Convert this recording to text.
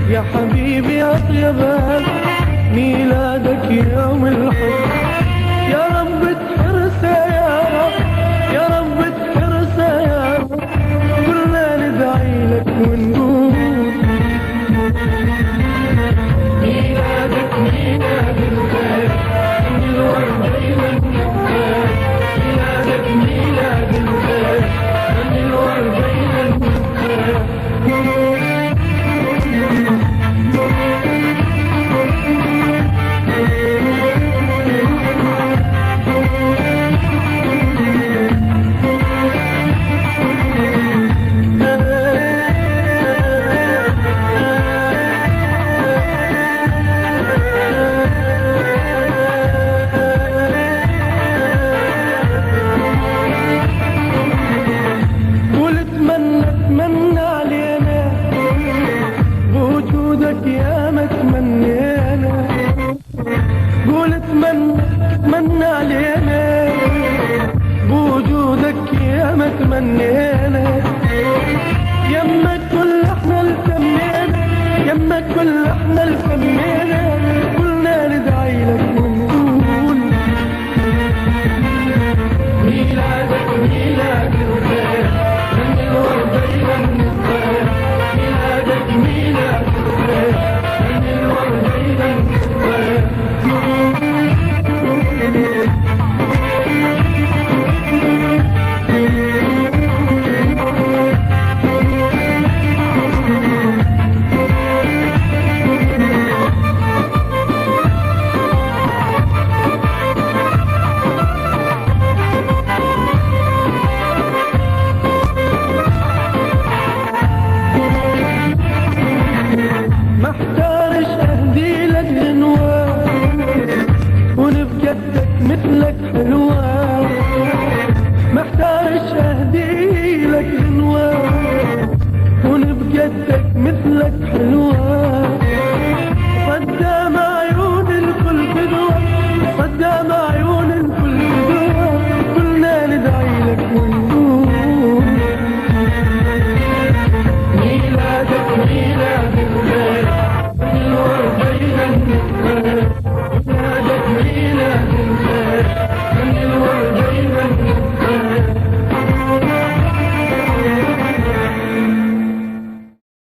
يا حبيبي أطيب ميلادك يوم الحب. يا رب تحرسه يا رب، يا رب تحرسه يا رب، كلنا ندعي لك ونقول ميلادك ميلاد الخير، من الورد إلى النخيل. ميلادك ميلاد الخير، من الورد إلى النخيل. تمنى علينا بوجودك يا ما تمنينا، قول تمنى علينا بوجودك يا ما تمنينا. يمك كل احنا اللي سمينا، يمك كل احنا اللي سمينا، كلنا ندعي لك ونقول ميلادك ميلاد الخير، من الورد إلى النخيل. ميلادك ميلاد الخير، من الورد إلى النخيل. محتارش اهدي لك غنوة ونبجدك مثلك حلوة، محتارش اهدي لك غنوة ونبجدك مثلك حلوة. قدام عيون الكل فدوة، قدام